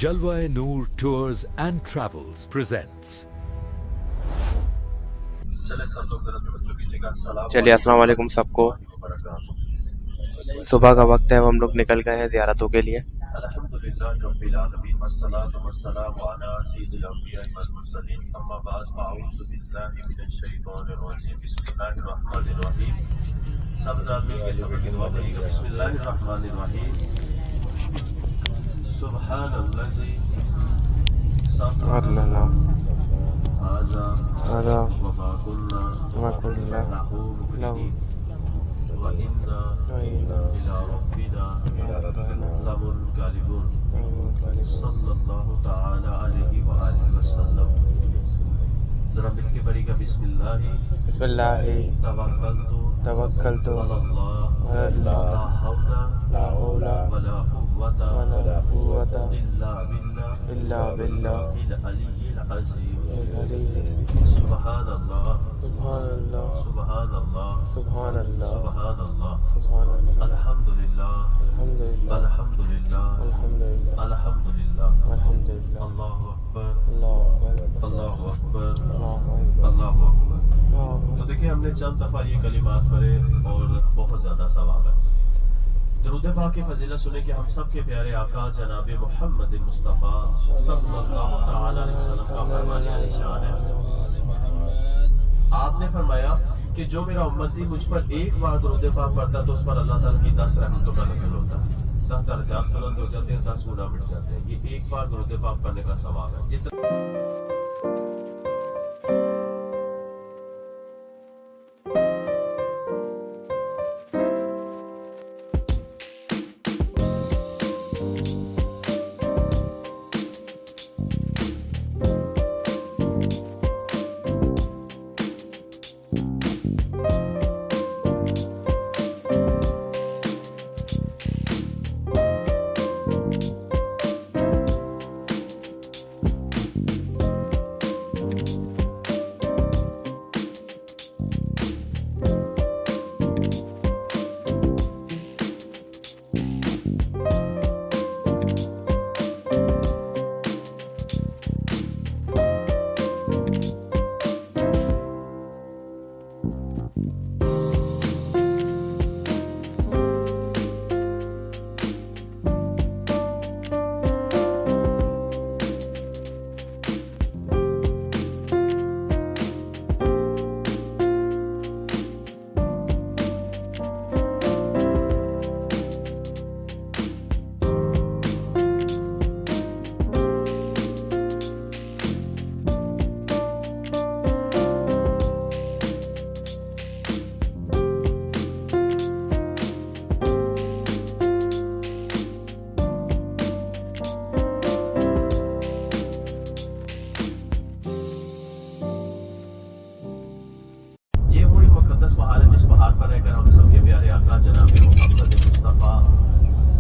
Jalwa-e Noor Tours and Travels presents. چلیے السلام علیکم سب کو. صبح کا وقت ہے, ہم لوگ نکل گئے ہیں زیارتوں کے لیے. الحمدللہ رب العالمین والصلاة والسلام علی سید الانبیاء والمرسلین اما بعد فاعوذ باللہ من الشیطان الرجیم بسم اللہ الرحمن الرحیم. سب ذات مل کے سب کی دعا کریں گے. بسم اللہ الرحمن الرحیم. سبحان الذی سخر لنا هذا وما كنا له وإنا إلى ربنا لمنقلبون. صلی اللہ تعالی علیہ وآلہ وسلم. ذرا مل کے پڑھیے گا بسم اللہ توکلت علی اللہ لا حول ولا قوة الا باللہ العلی العظیم. سبحان اللہ سبحان اللہ سبحان اللہ سبحان اللہ الحمدللہ الحمدللہ الحمدللہ اللہ اکبر اللہ اکبر اللہ اکبر. تو دیکھیں ہم نے چند دفعہ یہ کلمات پڑھے اور بہت زیادہ ثواب ہے. درود پاک کی فضیلت سنیں کہ ہم سب کے پیارے آقا جناب محمد مصطفیٰ صلی اللہ تعالی علیہ وسلم کا فرمان عالی شان ہے. آپ نے فرمایا کہ جو میرا امتی مجھ پر ایک بار درود پاک پڑھتا تو اس پر اللہ تعالیٰ کی 10 رحمتوں کا نزول ہوتا ہے. 10 درجات بلند ہو جاتے ہیں, 10 گناہ مٹ جاتے ہیں. یہ ایک بار درود پاک پڑھنے کا ثواب ہے.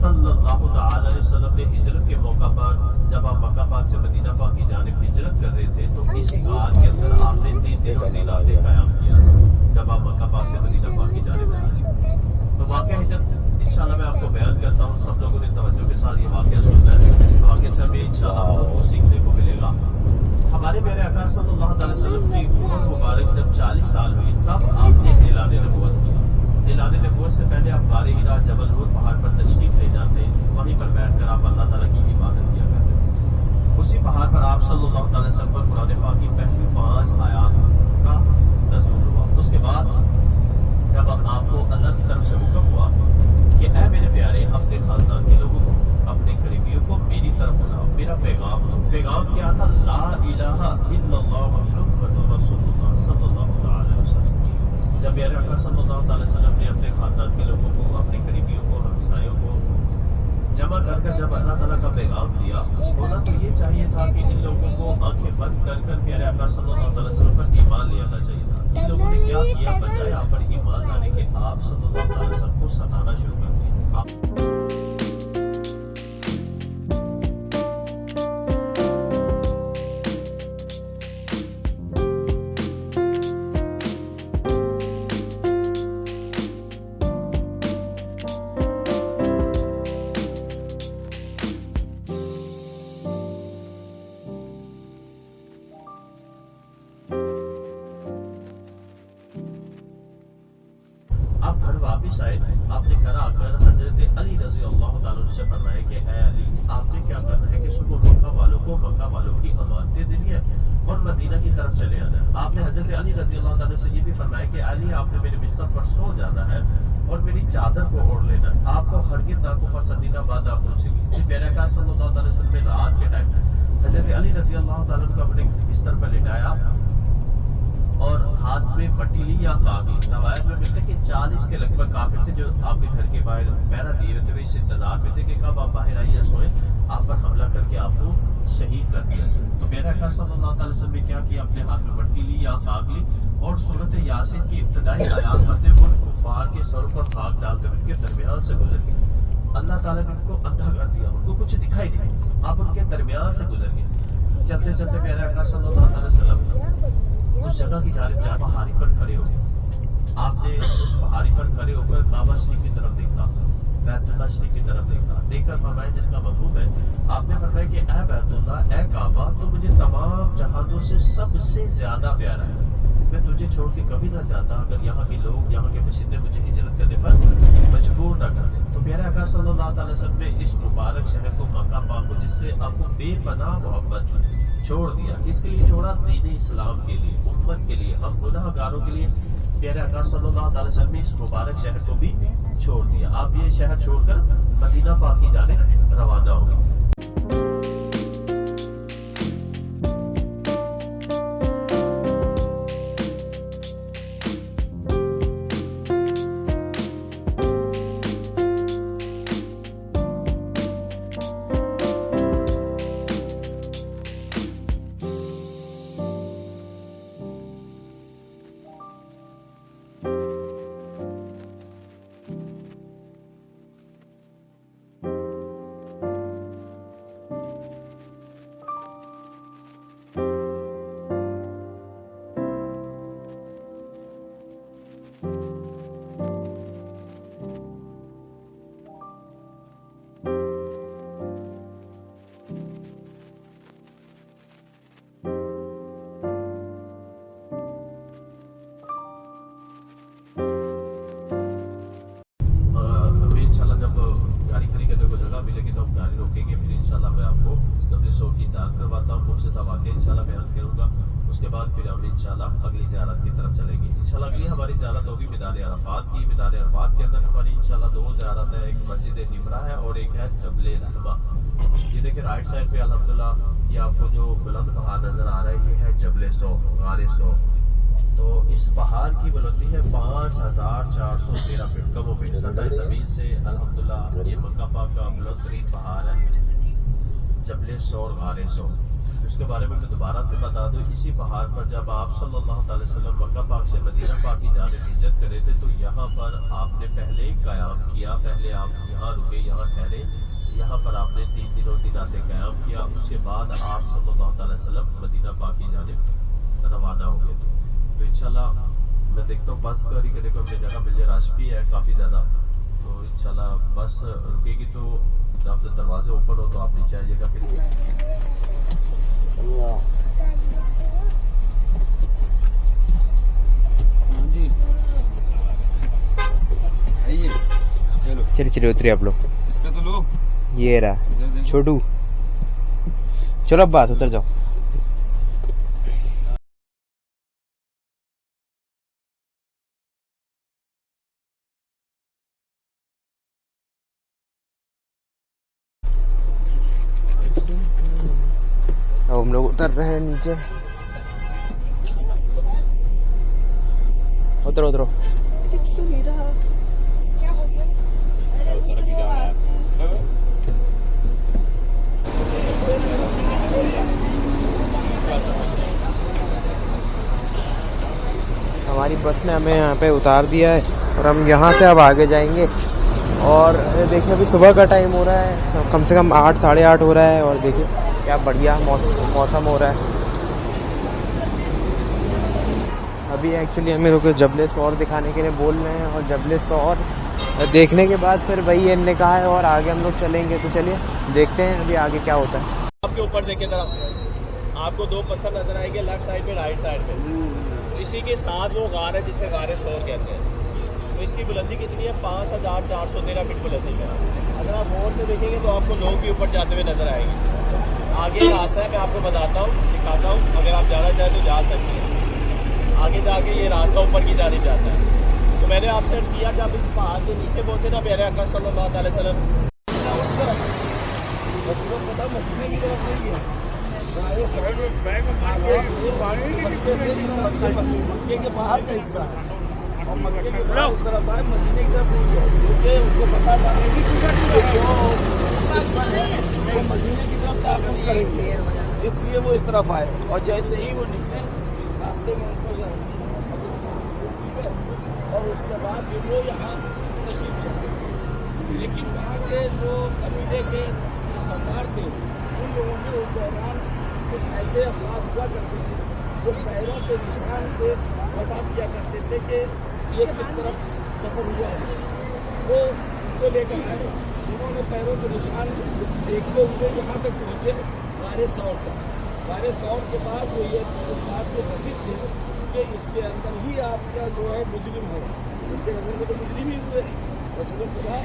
صلی اللہ تعالی علیہ وسلم نے ہجرت کے موقع پر جب آپ مکہ پاک سے مدینہ پاک کی جانب ہجرت کر رہے تھے تو اس غار کے اندر آپ نے 3 دن اور 3 راتیں قیام کیا جب آپ مکہ پاک سے مدینہ پاک کی جانب جا رہے تھے. تو واقعہ ہجرت انشاءاللہ میں آپ کو بیان کرتا ہوں. سب لوگوں نے توجہ کے ساتھ یہ واقعہ سننا ہے. اس واقعے سے ہمیں انشاءاللہ بہت کچھ سیکھنے کو ملے گا. ہمارے میرے آقا صلی اللہ علیہ وسلم کی عمر مبارک جب 40 سال ہوئی تب آپ نے اعلان نبوت کیا. اعلان نبوت سے پہلے آپ غار حرا جبل نور پہاڑ پر تشریف لے جاتے, وہیں پر بیٹھ کر آپ اللہ تعالیٰ کی عبادت کیا کرتے تھے. اسی پہاڑ پر آپ صلی اللہ علیہ وسلم پر قرآن پاک کی پہلی 5 آیات کا نزول ہوا. اس کے بعد جب آپ کو اللہ کی طرف سے حکم ہوا کہ اے میرے پیارے اپنے خاندان کے لوگوں کو اپنے قریبیوں کو میری طرف بلاؤ, میرا پیغام دو. پیغام کیا تھا؟ لا الہ الا اللہ محمد رسول اللہ صلی اللہ علیہ وسلم. جب میرے آقا صلی اللہ علیہ وسلم نے اپنے خاندان کے لوگوں کو, اپنے قریبیوں کو, ہمسایوں کو جمع کر کر جب اللہ تعالیٰ کا پیغام دیا, ہونا تو یہ چاہیے تھا کہ ان لوگوں کو آنکھیں بند کر کر پیارے آقا صلی اللہ علیہ وسلم پر ایمان لے آنا چاہیے تھا. ان لوگوں نے کیا کیا؟ بجائے آپ پر ایمان لانے کے آپ صلی اللہ علیہ وسلم کو ستانا شروع کر دیا. आपने घर आकर हजरत अली रजी अल्लाह तआला अन्हु से फरमाया कि ऐ अली, आपने क्या करना है कि सुबह मक्का वालों की अमानतें देनी है और मदीना की तरफ चले आना है। आपने हजरत अली रजी अल्लाह तआला से ये भी फरमाया कि अली, आपने मेरे बिस्तर पर सो जाना है और मेरी चादर को ओढ़ लेना है, आपको हरगिज़ आंखों पर पसंदीदा बात ना पहुंचेगी। मेरे आका सल्लल्लाहु अलैहि वसल्लम ने रात के टाइम हजरत अली रजी अल्लाह तआला को अपने बिस्तर पर लेटाया और हाथ में पट्टी ली या खाबी। रवायत में मिलते कि 40 के लगभग काफिर थे जो आपके घर के बाहर पहरा दिए रहते हुए इस इंतजार में थे कि कब आप बाहर आइए सोए, आप पर हमला करके आपको शहीद कर दिया। तो मेरा आका सल्लल्लाहु अलैहि वसल्लम ने क्या किया, अपने हाथ में पट्टी ली या खाब ली और सूरत यासीन की इब्तिदाई आयात पढ़ते हुए कुफार के सरों पर खाक डालते हुए उनके दरमियान से गुजर गए। अल्लाह ताला ने उनको अंधा कर दिया, उनको कुछ दिखाई नहीं, आप उनके दरमियान से गुजर गए। चलते चलते मेरा आका सल्लल्लाहु अलैहि वसल्लम उस जगह की जानिब जा पहाड़ी पर खड़े हो गए। आपने उस पहाड़ी पर खड़े होकर काबा शरीफ की तरफ देखा, बैतुल्लाह शरीफ की तरफ देखकर फरमाया, जिसका मफहूम है, आपने फरमाया कि ऐ बैतुल्लाह, ऐ काबा, तो मुझे तमाम जहानों से सबसे ज्यादा प्यारा है, मैं तुझे छोड़ के कभी ना जाता अगर यहाँ के लोग, यहाँ के बशिंदे मुझे हिजरत करने पर मजबूर न कर दे। तो प्यारे आका सल्लल्लाहु अलैहि वसल्लम ने इस मुबारक शहर को, मक्का पाक को, जिससे आपको बेपनाह मोहब्बत छोड़ दिया। किसके लिए छोड़ा? दीन इस्लाम के लिए, उम्मत के लिए, हम गुनाहगारों के लिए। प्यारे आका सल्लल्लाहु अलैहि वसल्लम ने इस मुबारक शहर को भी छोड़ दिया। आप ये शहर छोड़कर मदीना पाक की जानिब रवाना हो गए। मिलेगी तो हम गाड़ी रोकेंगे, फिर इंशाल्लाह मैं आपको सबने शो की ज़ियारत करवाता हूँ, कुछ ऐसा वाक़या इंशाल्लाह बयान करूँगा। उसके बाद फिर हम इंशाल्लाह अगली ज़ियारत की तरफ चलेंगे। इंशाल्लाह अगली हमारी ज़ियारत होगी मीदान अरफात की। मीदान अरफात के अंदर हमारी इंशाल्लाह 2 ज़ियारत है, एक मस्जिद निमरा है और एक है जबले रहमा। ये देखिए राइट साइड पे अल्हम्दुलिल्लाह ये आपको जो बुलंद पहाड़ नजर आ रहा है, ये है जबले सौ, गारे सौ। तो इस पहाड़ की बुलंदी है 5413 फीट, कम हो गई सतह ज़मीन से। अल्हम्दुलिल्लाह ये मक्का पाक का बुलंद तरीन पहाड़ है, जबले सौ और गारे सौ। उसके बारे में मैं दोबारा से बता दूं, इसी पहाड़ पर जब आप सल्लल्लाहु अलैहि वसल्लम मक्का पाक से मदीना पाक की जानिब हिजरत करे थे, तो यहाँ पर आपने पहले क़याम किया, पहले आप यहाँ रुके, यहाँ ठहरे, यहाँ पर आपने 3 दिनों 3 रातें क़याम किया। उसके बाद आप सल्लल्लाहु अलैहि वसल्लम मदीना पाक की जानिब रवाना हो गए थे। तो इंशाल्लाह मैं देखता हूँ बस करी करने को अपनी जगह मिल जाए, रश भी है काफ़ी ज़्यादा। तो इंशाल्लाह बस रुकेगी तो अपने दरवाजे ओपन हो तो आप नीचे आइएगा। फिर चलिए चलिए उतरिए आप लोग। इसका तो लो, ये रहा छोटू, चलो अब बात उतर जाओ। अब हम लोग उतर रहे हैं नीचे। उतरो उतरो। हमारी बस ने हमें यहाँ पे उतार दिया है और हम यहाँ से अब आगे जाएंगे। और देखिए अभी सुबह का टाइम हो रहा है, कम से कम 8 साढ़े 8 हो रहा है। और देखिए क्या बढ़िया मौसम हो रहा है। अभी एक्चुअली हमें लोग जबले सौर दिखाने के लिए बोल रहे हैं और जबले सौर देखने के बाद फिर वही इन्होंने कहा है और आगे हम लोग चलेंगे। तो चलिए देखते हैं अभी आगे क्या होता है। आपके ऊपर देखिए तरफ आपको 2 पत्थर नजर आएंगे, लेफ्ट साइड पे राइट साइड पे। तो इसी के साथ वो गार है जिसे गारे सौर कहते हैं। तो इसकी बुलंदी कितनी है? 5413 फीट बुलंदी है। अगर आप गौर से देखेंगे तो आपको लोग भी ऊपर जाते हुए नजर आएंगे। आगे रास्ता है, मैं आपको बताता हूँ, दिखाता हूँ, अगर आप जाना चाहें तो जा सकते हैं। आगे जाके ये रास्ता ऊपर की जानिब जाता है। तो मैंने आपसे अर्ज किया जब इस पहाड़ के नीचे पहुंचे ना प्यारे आका सल्लल्लाहु अलैहि वसल्लम उस तरफ पता मदीने की तरफ नहीं है, मक्के के बाहर का हिस्सा है और मक्के के बाहर उस तरफ है, मदीने की तरफ नहीं है, क्योंकि उनको पता था वो मदीने की तरफ दाखिल करेंगे, इसलिए वो इस तरफ आए। और जैसे ही वो निकले रास्ते में उनको और उसके बाद फिर वो यहाँ तशरीफ लाए। लेकिन वहाँ के जो कबीले के जो सरदार थे उन लोगों ने उस दौरान कुछ ऐसे अफराद हुआ करते थे जो पैरों के निशान से बता दिया करते थे कि ये किस तरफ सफ़र हुआ है। वो उनको लेकर आए, उन्होंने पैरों के निशान देखते हुए यहाँ तक पहुँचे गारे सौर का। गारे सौर के बाद वो ये इस बात के प्रसिद्ध थे कि इसके अंदर ही आपका जो है मुजरिम है। उनके नज़र में तो मुजरिम ही हुए, रसूल खुदा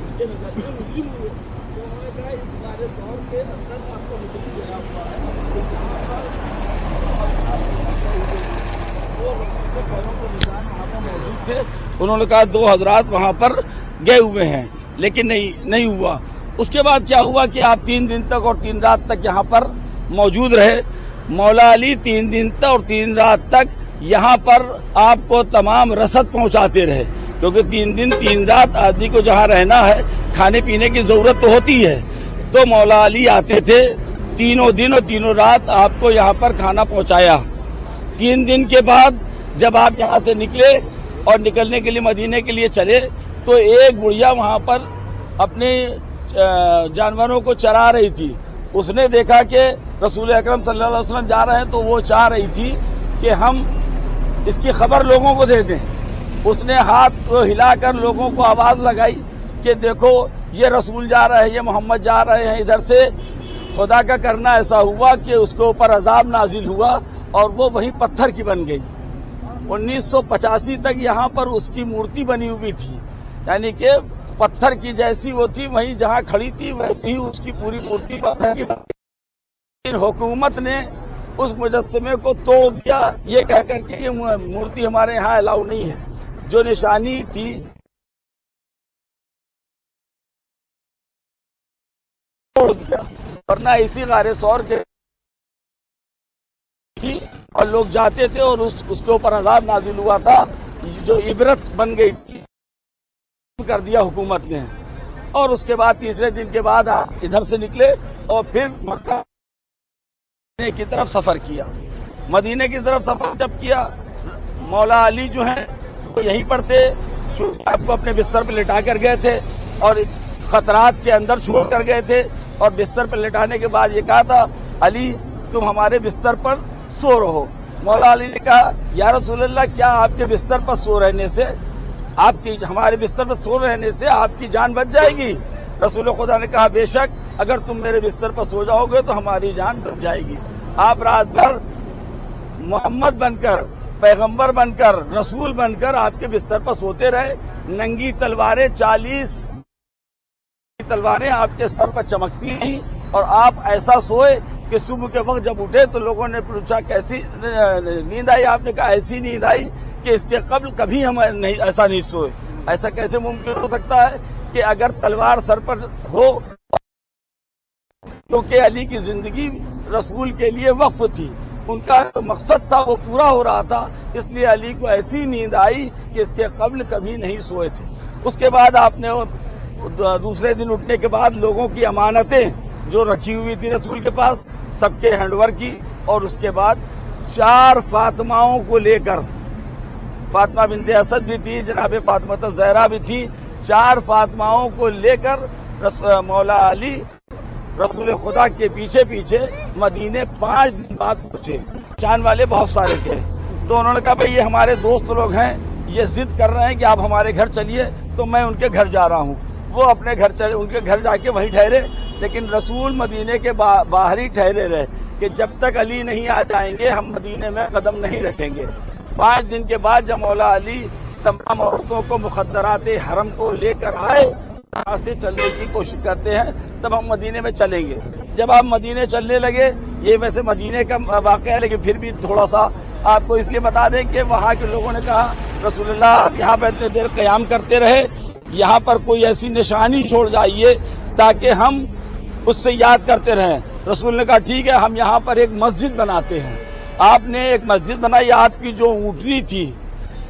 उनके नज़र में मुजरिम हुए। तो उन्होंने कहा इस गारे सौर के अंदर आपका मुजरिम गया हुआ है, तो जहाँ पर वो पैरों के निशान वहाँ पर मौजूद थे। उन्होंने कहा 2 हजरात वहाँ पर गए हुए हैं, लेकिन नहीं हुआ। उसके बाद क्या हुआ कि आप 3 दिन तक और 3 रात तक यहाँ पर मौजूद रहे। मौला अली 3 दिन तक और 3 रात तक यहाँ पर आपको तमाम रसद पहुँचाते रहे, क्योंकि 3 दिन 3 रात आदमी को जहाँ रहना है खाने पीने की जरूरत तो होती है। तो मौला अली आते थे, तीनों दिन और तीनों रात आपको यहाँ पर खाना पहुँचाया। 3 दिन के बाद जब आप यहाँ से निकले और निकलने के लिए मदीने के लिए चले तो एक बुढ़िया वहाँ पर अपने जानवरों को चरा रही थी। उसने देखा कि रसूल अकरम सल्लल्लाहु अलैहि वसल्लम जा रहे हैं, तो वो चाह रही थी कि हम इसकी खबर लोगों को दे दें। उसने हाथ को हिलाकर लोगों को आवाज लगाई कि देखो ये रसूल जा रहे हैं, ये मोहम्मद जा रहे हैं इधर से। खुदा का करना ऐसा हुआ कि उसके ऊपर अजाब नाजिल हुआ और वो वहीं पत्थर की बन गई। 1985 तक यहाँ पर उसकी मूर्ति बनी हुई थी, यानी कि पत्थर की जैसी वो थी, वहीं जहाँ खड़ी थी वैसी ही उसकी पूरी मूर्ति पत्थर की बन गई। हुकूमत ने उस मुजस्समे को तोड़ दिया, ये कह करके ये मूर्ति हमारे यहाँ अलाउ नहीं है। जो निशानी थी तोड़ दिया, वरना इसी गारे सौर के थी और लोग जाते थे और उसके ऊपर अजाब नाजिल हुआ था, जो इबरत बन गई थी, कर दिया हुकूमत ने। और उसके बाद तीसरे दिन के बाद आप इधर से निकले और फिर मक्का की तरफ सफर किया। मदीने की तरफ सफर जब किया, मौला अली जो हैं वो यहीं पर थे, आपको अपने बिस्तर पर लिटा कर गए थे और खतरात के अंदर छोड़ कर गए थे। और बिस्तर पर लिटाने के बाद ये कहा था, अली तुम हमारे बिस्तर पर सो रहो। मौला अली ने कहा, या रसूलल्लाह, क्या आपके बिस्तर पर सो रहने से हमारे बिस्तर पर सो रहने से आपकी जान बच जाएगी? रसूल खुदा ने कहा, बेशक, अगर तुम मेरे बिस्तर पर सो जाओगे तो हमारी जान बच जाएगी। आप रात भर मोहम्मद बनकर, पैगंबर बनकर, रसूल बनकर आपके बिस्तर पर सोते रहे। नंगी तलवारें 40 तलवारें आपके सर पर चमकती हैं और आप ऐसा सोए कि सुबह के वक्त जब उठे तो लोगों ने पूछा कैसी नींद आई? आपने कहा ऐसी नींद आई कि इसके कबल कभी हम ऐसा नहीं सोए। ऐसा कैसे मुमकिन हो सकता है कि अगर तलवार सर पर हो, क्योंकि अली की जिंदगी रसूल के लिए वक्फ थी, उनका मकसद था वो पूरा हो रहा था, इसलिए अली को ऐसी नींद आई कि इसके कबल कभी नहीं सोए थे। उसके बाद आपने दूसरे दिन उठने के बाद लोगों की अमानतें जो रखी हुई थी रसूल के पास सबके हैंडओवर की, और उसके बाद 4 फातिमाओं को लेकर, फातिमा बिनते असद भी थी, जनाब फातिमा ज़हरा भी थी, 4 फातिमाओं को लेकर मौला अली रसूल खुदा के पीछे पीछे मदीने 5 दिन बाद पहुंचे। चांद वाले बहुत सारे थे, तो उन्होंने कहा भाई ये हमारे दोस्त लोग हैं, ये जिद कर रहे हैं कि आप हमारे घर चलिए, तो मैं उनके घर जा रहा हूँ। वो अपने घर चले, उनके घर जाके वहीं ठहरे, लेकिन रसूल मदीने के बाहर ही ठहरे रहे कि जब तक अली नहीं आ जाएंगे हम मदीने में कदम नहीं रखेंगे। 5 दिन के बाद जब मौला अली तमाम औरतों को मुखद्दरात हरम को लेकर आए, यहाँ से चलने की कोशिश करते हैं, तब हम मदीने में चलेंगे। जब आप मदीने चलने लगे, ये वैसे मदीने का वाक़या है, लेकिन फिर भी थोड़ा सा आपको इसलिए बता दें कि वहाँ के लोगों ने कहा रसूलुल्लाह यहाँ पर इतने देर क़याम करते रहे, यहाँ पर कोई ऐसी निशानी छोड़ जाइए ताकि हम उससे याद करते रहें। रसूल ने कहा ठीक है, हम यहाँ पर एक मस्जिद बनाते हैं। आपने एक मस्जिद बनाई, आपकी जो ऊँटनी थी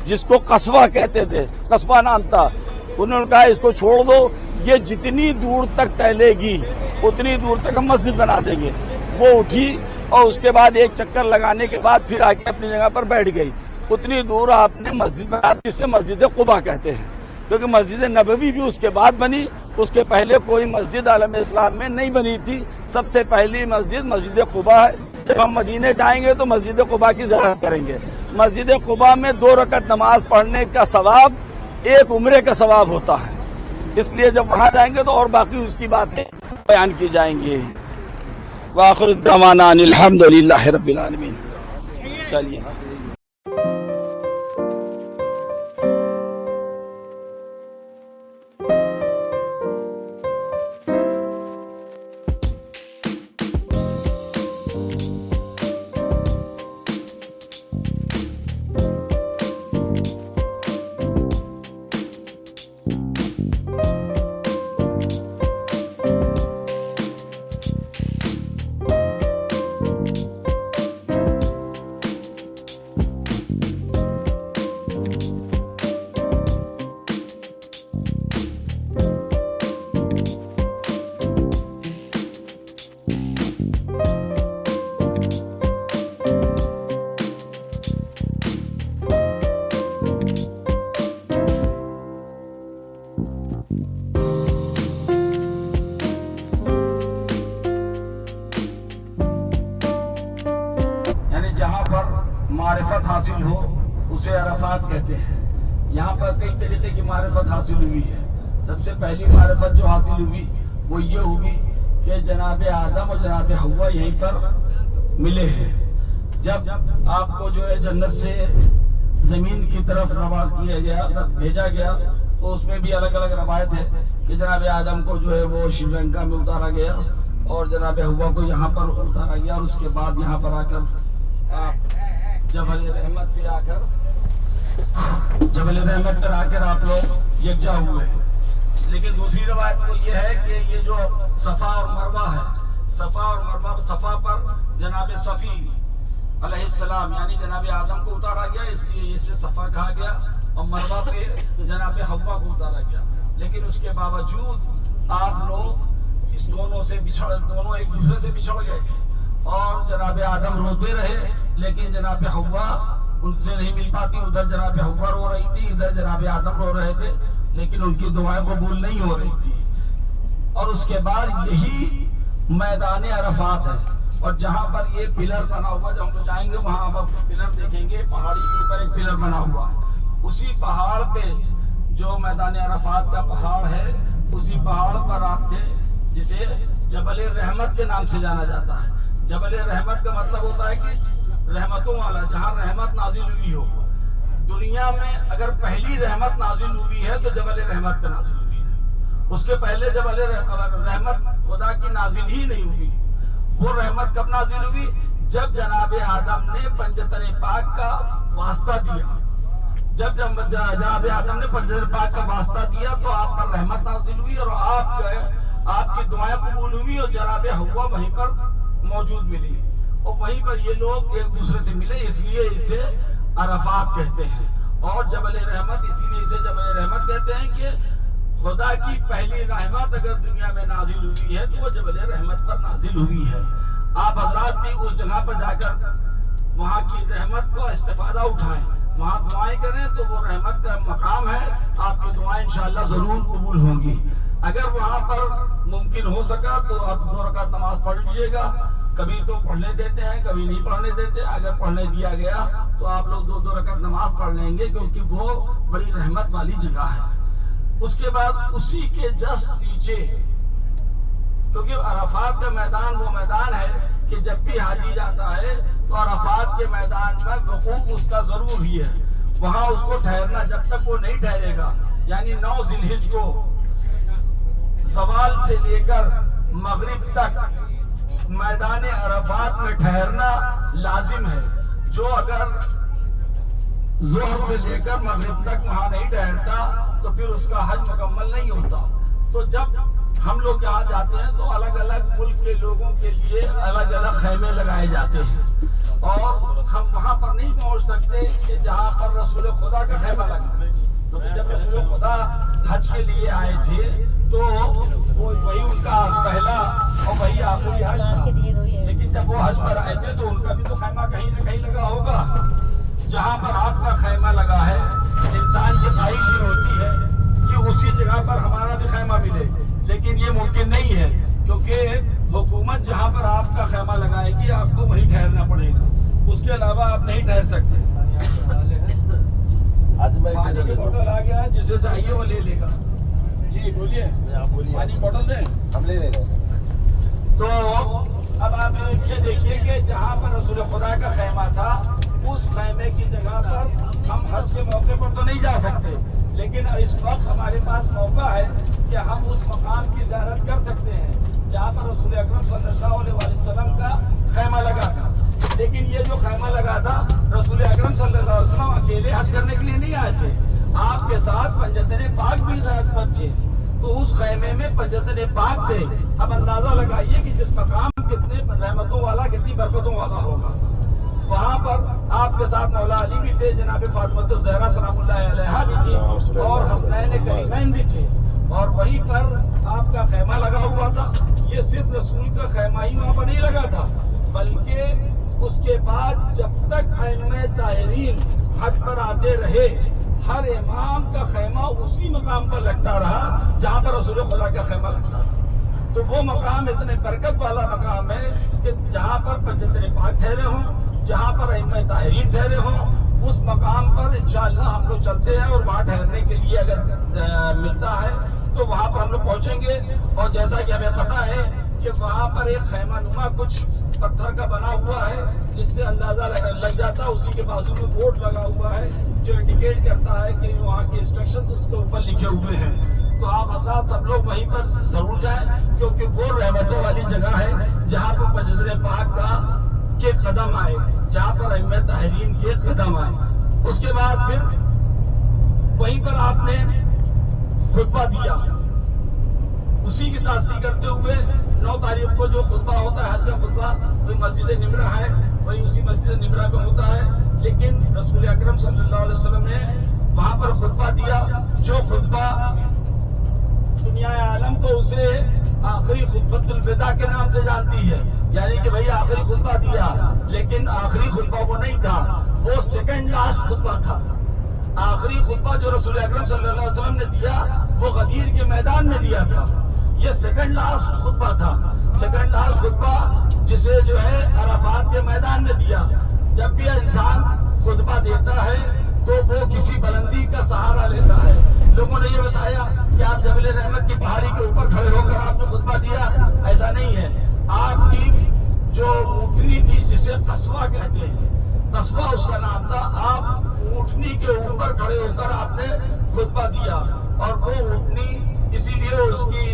जिसको कस्बा कहते थे, कस्बा नाम था, उन्होंने कहा इसको छोड़ दो, ये जितनी दूर तक टहलेगी उतनी दूर तक हम मस्जिद बना देंगे। वो उठी और उसके बाद एक चक्कर लगाने के बाद फिर आके अपनी जगह पर बैठ गई। उतनी दूर आपने मस्जिद बना दी, जिससे मस्जिद कुबा कहते हैं, क्योंकि मस्जिद नबवी भी उसके बाद बनी, उसके पहले कोई मस्जिद आलम इस्लाम में नहीं बनी थी। सबसे पहली मस्जिद मस्जिद कुबा है। जब हम मदीने जाएंगे तो मस्जिद कुबा की ज़ियारत करेंगे। मस्जिद कुबा में 2 रकअत नमाज पढ़ने का सवाब एक उम्रे का सवाब होता है, इसलिए जब वहाँ जाएंगे तो और बाकी उसकी बातें बयान की जाएंगी। वाखिर दवाना अनिल हम्दुलिल्लाहि रब्बिल आलमीन। चलिए मारिफत हासिल हो उसे अरफात कहते हैं। यहाँ पर कई तरीके की मारिफत हासिल हुई है। सबसे पहली मारिफत जो हासिल हुई वो ये हुई कि जनाब आदम और जनाब हव्वा यहीं पर मिले हैं। जब आपको जो है जन्नत से ज़मीन की तरफ रवा किया गया, भेजा गया, तो उसमें भी अलग अलग रवायत है कि जनाब आदम को जो है वो श्रीलंका में उतारा गया और जनाब हव्वा को यहाँ पर उतारा गया, और उसके बाद यहाँ पर आकर आप जबल रहमत पर आकर आप लोग यकजा हुए। लेकिन दूसरी रवायत तो ये है कि ये जो सफ़ा और मरवा है, सफ़ा पर जनाब सफ़ी अलैहिस्सलाम यानी जनाब आदम को उतारा गया, इसलिए इसे सफ़ा कहा गया, और मरवा पे जनाब हव्वा को उतारा गया। लेकिन उसके बावजूद आप लोग दोनों एक दूसरे से बिछड़ गए थे, और जनाब आदम रोते रहे, लेकिन जनाब हव्वा उनसे नहीं मिल पाती। उधर जनाब हव्वा रो रही थी, इधर जनाब आदम रो रहे थे, लेकिन उनकी दुआएं कबूल नहीं हो रही थी। और उसके बाद यही मैदान अरफात है, और जहाँ पर ये पिलर बना हुआ, जब हम जाएंगे वहाँ आप पिलर देखेंगे, पहाड़ी के ऊपर एक पिलर बना हुआ है। उसी पहाड़ पे जो मैदान अरफात का पहाड़ है, उसी पहाड़ पर आप थे, जिसे जबल रहमत के नाम से जाना जाता है। जबल रहमत का मतलब होता है कि रहमतों वाला, जहाँ रहमत नाजिल हुई हो। दुनिया में अगर पहली रहमत नाजिल हुई है तो जबल रहमत पे नाजिल हुई है। उसके पहले जबल रहमत खुदा की नाजिल ही नहीं हुई। वो रहमत कब नाजिल हुई? जब जनाब आदम ने पंजतन पाक का वास्ता दिया। जब जनाब आदम ने पंजतन पाक का वास्ता दिया तो आप पर रहमत नाजिल हुई, और आपकी दुआएं कबूल हुई, और जनाब हव्वा वहीं पर मौजूद मिली, और वहीं पर ये लोग एक दूसरे से मिले, इसलिए इसे अरफात कहते हैं। और जबल रहमत इसीलिए इसे जबल रहमत कहते हैं कि खुदा की पहली रहमत अगर दुनिया में नाजिल हुई है तो वो जबल रहमत पर नाजिल हुई है। आप हजरात भी उस जगह पर जाकर वहाँ की रहमत को इस्तेफादा उठाएं, वहाँ दुआएं करें, तो वो रहमत का मकाम है। आपकी दुआएं इंशाअल्लाह जरूर कबूल होंगी। अगर वहाँ पर मुमकिन हो सका तो आप 2 रकात नमाज पढ़ लीजिएगा। कभी तो पढ़ने देते हैं, कभी नहीं पढ़ने देते। अगर पढ़ने दिया गया तो आप लोग 2 रकात नमाज पढ़ लेंगे, क्योंकि वो बड़ी रहमत वाली जगह है। उसके बाद उसी के जस्ट पीछे, क्योंकि अरफात का मैदान वो मैदान है कि जब भी हाजी जाता है तो अरफात के मैदान में वकूफ उसका जरूर ही है। वहाँ उसको ठहरना, जब तक वो नहीं ठहरेगा, यानी 9 ज़िलहिज को ज़वाल से लेकर मगरिब तक मैदान अरफात में ठहरना लाजिम है। जो अगर ज़ोहर से लेकर मगरिब तक वहाँ नहीं ठहरता तो फिर उसका हज मुकम्मल नहीं होता। तो जब हम लोग यहाँ जाते हैं तो अलग अलग मुल्क के लोगों के लिए अलग अलग खैमे लगाए जाते हैं और हम वहाँ पर नहीं पहुँच सकते कि जहाँ पर रसूल खुदा का खैमा लगा। क्योंकि जब रसूल खुदा हज के लिए आए थे तो वो वही उनका पहला और वही आखिरी हज था। लेकिन जब वो हज पर आए थे तो उनका भी तो खैमा कहीं न कहीं लगा होगा। जहाँ पर आपका खैमा लगा है, इंसान की ख्वाहिश ही होती है कि उसी जगह पर हमारा भी खैमा मिले, लेकिन ये मुमकिन नहीं है क्योंकि हुकूमत जहाँ पर आपका खैमा लगाएगी आपको वहीं ठहरना पड़ेगा, उसके अलावा आप नहीं ठहर सकते। पानी की बोतल आ गया, जिसे चाहिए वो ले लेगा। जी बोलिए, पानी बोतल दें, हम ले रहे हैं। तो अब आप ये देखिए कि जहाँ पर रसूल खुदा का खैमा था उस खैमे की जगह पर हम हज के मौके पर तो नहीं जा सकते, लेकिन इस वक्त हमारे पास मौका है कि हम उस मकाम की ज़ियारत कर सकते हैं जहाँ पर रसूल अकरम सल्लल्लाहु अलैहि वसल्लम का खैमा लगा था। लेकिन ये जो खैमा लगा था, रसूल अकरम सल्लल्लाहु अलैहि वसल्लम अकेले हज करने के लिए नहीं आए थे, आपके साथ पंजतने पाक भी रहमत थे। तो उस खैमे में पंजतने पाक थे। अब अंदाजा लगाइए कि जिस मकाम कितने रहमतों वाला, कितनी बरकतों वाला होगा। वहाँ पर आपके साथ मौला अली भी थे, जनाब फातिमा ज़हरा सलामुल्लाह अलैहा भी थी और हसनैन करीमैन भी थे, और वहीं पर आपका खैमा लगा हुआ था। ये सिर्फ रसूल का खैमा ही वहाँ पर नहीं लगा था, बल्कि उसके बाद जब तक अइम्मे ताहिरीन हज पर आते रहे, हर इमाम का खैमा उसी मकाम पर लगता रहा जहाँ पर रसूल खुदा का खैमा लगता था। तो वो मकाम इतने बरकत वाला मकाम है कि जहाँ पर पंजतने पाक ठहरे हों, जहाँ पर अइम्मे ताहिरीन ठहरे हों, उस मकाम पर इंशाअल्लाह हम लोग चलते हैं और वहाँ ठहरने के लिए अगर मिलता है तो वहाँ पर हम लोग पहुँचेंगे। और जैसा कि हमें पता है कि वहाँ पर एक खैमा नुमा कुछ पत्थर का बना हुआ है, जिससे अंदाजा लग जाता है। उसी के बाजू में बोर्ड लगा हुआ है जो इंडिकेट करता है कि वहाँ के इंस्ट्रक्शंस उसके ऊपर लिखे हुए हैं। तो आप अल्लाह सब लोग वहीं पर जरूर जाएं, क्योंकि वो रहमतों वाली जगह है जहाँ पर पंजतने पाक के कदम आए, जहाँ पर अइम्मे ताहिरीन के कदम आए। उसके बाद फिर वहीं पर आपने खुतबा दिया। उसी की तासीर करते हुए 9 तारीख को जो खुतबा होता है हज का खुतबा, वही मस्जिद निमरा है, वही उसी मस्जिद निमरा में होता है। लेकिन रसूल अकरम सल्लल्लाहु अलैहि वसल्लम ने वहाँ पर खुतबा दिया, जो खुतबा दुनिया आलम को उसे आखिरी खुतबतुल विदा के नाम से जानती है, यानी कि भाई आखिरी खुतबा दिया। लेकिन आखिरी खुतबा वो नहीं था, वो सेकंड लास्ट खुतबा था। आखिरी खुतबा जो रसूल अकरम सल्लल्लाहु अलैहि वसल्लम ने दिया वो गदीर के मैदान में दिया था। ये सेकंड लास्ट खुतबा था, सेकंड लास्ट खुतबा जिसे जो है अराफात के मैदान में दिया। जब भी इंसान खुतबा देता है तो वो किसी बुलंदी का सहारा लेता है। लोगों ने ये बताया कि आप जबल रहमत की पहाड़ी के ऊपर खड़े होकर आपने खुतबा दिया, ऐसा नहीं है। आपकी जो ऊँटनी थी जिसे कस्बा कहते हैं, कस्बा उसका नाम था, आप ऊँटनी के ऊपर खड़े होकर आपने खुतबा दिया। और वो ऊँटनी इसीलिए उसकी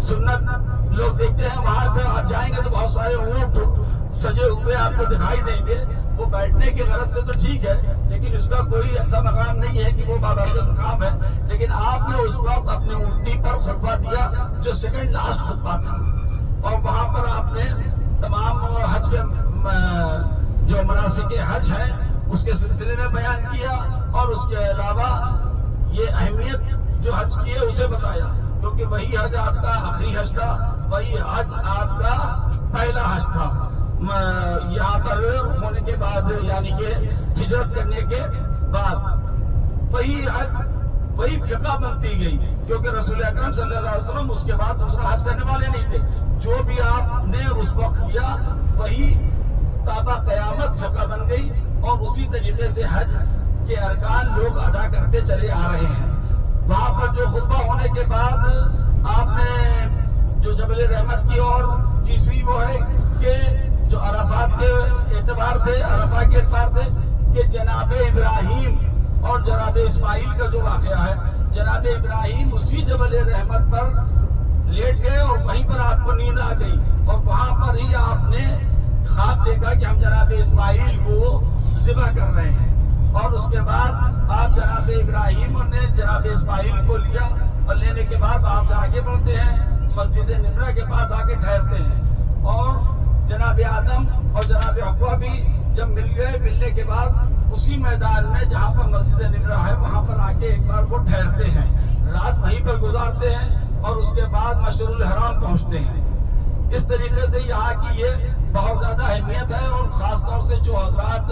सुन्नत लोग देखते हैं, बाहर पे आप जाएंगे तो बहुत सारे ऊँट सजे हुए आपको दिखाई देंगे। वो बैठने की गरज से तो ठीक है, लेकिन उसका कोई ऐसा मकाम नहीं है कि वो बाबादत मकाम है। लेकिन आपने उस वक्त अपनी ऊँटनी पर खुतबा दिया जो सेकंड लास्ट खुतबा था, और वहाँ पर आपने तमाम हज के जो मनासिक हज है उसके सिलसिले में बयान किया, और उसके अलावा ये अहमियत जो हज की है उसे बताया, क्योंकि वही हज आपका आखिरी हज था, वही हज आपका पहला हज था यहाँ पर होने के बाद, यानी कि हिजरत करने के बाद। वही हज, वही फिक़ा बनती गई, क्योंकि रसूल अकरम सल्लल्लाहु अलैहि वसल्लम उसके बाद दूसरा हज करने वाले नहीं थे। जो भी आपने उस वक्त किया वही ताबा क़यामत फिक़ा बन गई, और उसी तरीके से हज के अरकान लोग अदा करते चले आ रहे हैं। वहाँ पर जो खुतबा होने के बाद आपने जो जबल रहमत की, और तीसरी वो है कि जो अराफात के एतबार से, अराफा के एतबार से कि जनाब इब्राहीम اور جناب اسماعیل کا جو واقعہ ہے، جناب ابراہیم اسی جبل رحمت پر لیٹ گئے اور وہیں پر آپ کو نیند آ گئی، اور وہاں پر ہی آپ نے خواب دیکھا کہ ہم جناب اسماعیل کو ذبح کر رہے ہیں، اور اس کے بعد آپ جناب ابراہیم نے جناب اسماعیل کو لیا، اور لینے کے بعد وہاں سے آگے بڑھتے ہیں، مسجد نمرہ کے پاس آ کے ٹھہرتے ہیں، اور جناب آدم اور جناب حوا بھی جب مل گئے، ملنے کے بعد اسی میدان میں جہاں پر مسجد نمرہ ہے وہاں پر آ کے ایک بار وہ ٹھہرتے ہیں، رات وہیں پر گزارتے ہیں، اور اس کے بعد مشعر الحرام پہنچتے ہیں۔ اس طریقے سے یہاں کی یہ بہت زیادہ اہمیت ہے، اور خاص طور سے جو حضرات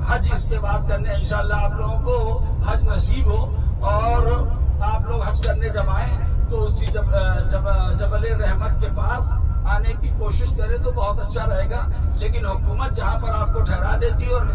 حج اس کے بعد کرنے انشاءاللہ آپ لوگوں کو حج نصیب ہو اور آپ لوگ حج کرنے جب آئیں تو اسی جبل رحمت کے پاس آنے کی کوشش کریں تو بہت اچھا رہے گا، لیکن حکومت جہاں پر آپ کو ٹھہرا دیتی ہے اور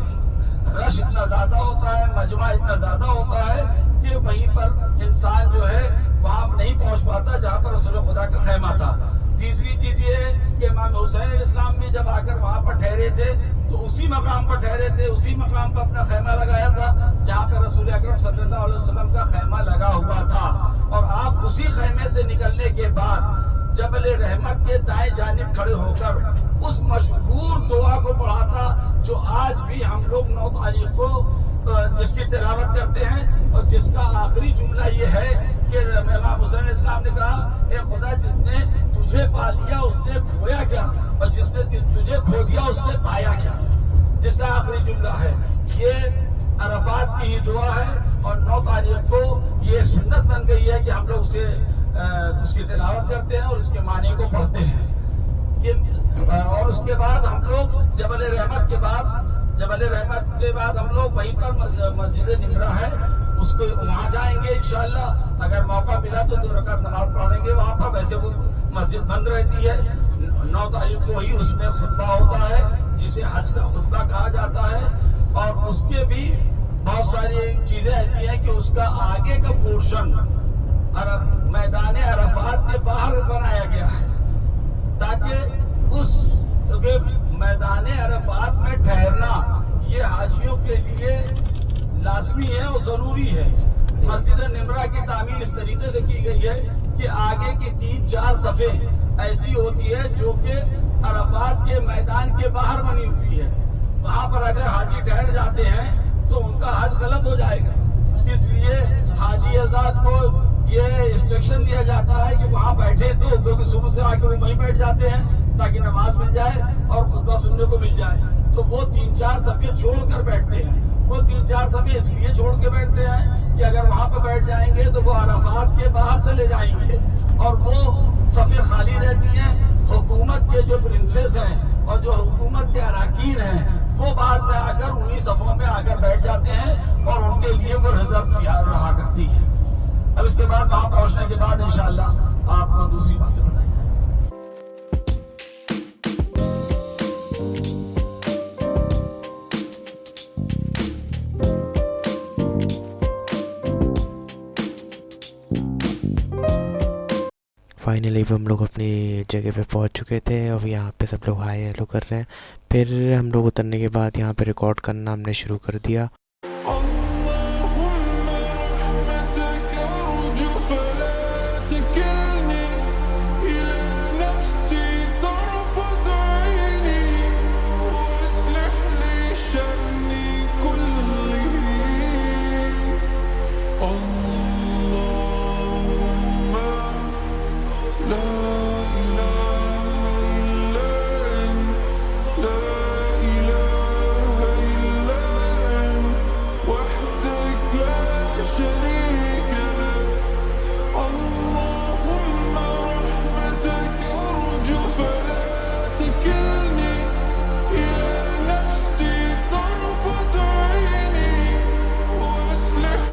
رش اتنا زیادہ ہوتا ہے، مجمع اتنا زیادہ ہوتا ہے کہ وہیں پر انسان جو ہے وہاں نہیں پہنچ پاتا جہاں پر رسول خدا کا خیمہ تھا۔ تیسری چیز یہ ہے کہ امام حسین علیہ السلام بھی جب آ کر وہاں پر ٹھہرے تھے تو اسی مقام پر ٹھہرے تھے، اسی مقام پر اپنا خیمہ لگایا تھا جہاں پر رسول اکرم صلی اللہ علیہ وسلم کا خیمہ لگا ہوا تھا، اور آپ اسی خیمے سے نکلنے کے بعد جبل رحمت کے دائیں جانب کھڑے ہو کر اس مشہور دعا کو پڑھا تھا جو آج بھی ہم لوگ 9 تاریخ کو جس کی تلاوت کرتے ہیں، اور جس کا آخری جملہ یہ ہے کہ امام حسین علیہ السلام نے کہا اے خدا جس نے تجھے پا لیا اس نے کھویا کیا، اور جس نے تجھے کھو دیا اس نے پایا کیا، جس کا آخری جملہ ہے۔ یہ عرفات کی ہی دعا ہے، اور 9 تاریخ کو یہ سنت بن گئی ہے کہ ہم لوگ اس کی تلاوت کرتے ہیں اور اس کے معنی کو پڑھتے ہیں۔ اور اس کے بعد ہم لوگ جبل رحمت کے بعد ہم لوگ وہیں پر مسجد نمرہ ہے اس کو وہاں جائیں گے انشاءاللہ، اگر موقع ملا تو 2 رکعت نماز پڑھیں گے وہاں پر، ویسے وہ مسجد بند رہتی ہے۔ 9 تاریخ کو ہی اس میں خطبہ ہوتا ہے جسے حج کا خطبہ کہا جاتا ہے، اور اس کے بھی بہت ساری چیزیں ایسی ہیں کہ اس کا آگے کا پورشن میدان عرفات کے باہر بنایا گیا ہے تاکہ اس میدان عرفات میں ٹھہرنا یہ حاجیوں کے لیے لازمی ہے اور ضروری ہے۔ مسجد نمرہ کی تعمیر اس طریقے سے کی گئی ہے کہ آگے کی 3-4 صفیں ایسی ہوتی ہے جو کہ عرفات کے میدان کے باہر بنی ہوئی ہے، وہاں پر اگر حاجی ٹھہر جاتے ہیں تو ان کا حج غلط ہو جائے گا، اس لیے حاجی حضرات کو یہ انسٹرکشن دیا جاتا ہے کہ وہاں بیٹھے تو کیونکہ صبح سے آ کے وہ وہیں بیٹھ جاتے ہیں تاکہ نماز مل جائے اور خطبہ سننے کو مل جائے، تو وہ 3-4 صفیں چھوڑ کر بیٹھتے ہیں۔ وہ 3-4 صفیں اس لیے چھوڑ کے بیٹھتے ہیں کہ اگر وہاں پہ بیٹھ جائیں گے تو وہ عرفات کے باہر چلے جائیں گے اور وہ صفیں خالی رہتی ہیں۔ حکومت کے جو پرنسز ہیں اور جو حکومت کے اراکین ہیں وہ بعد میں آ کر انہی صفوں میں آ کر بیٹھ جاتے ہیں اور ان کے لیے وہ ریزرو رہا کرتی ہے۔ اب اس کے بعد وہاں پہنچنے کے بعد انشاءاللہ آپ کو دوسری باتیں بتائیں گے۔ فائنلی ہم لوگ اپنی جگہ پہ پہنچ چکے تھے اور یہاں پہ سب لوگ ہائی ہیلو کر رہے ہیں۔ پھر ہم لوگ اترنے کے بعد یہاں پہ ریکارڈ کرنا ہم نے شروع کر دیا۔ Oh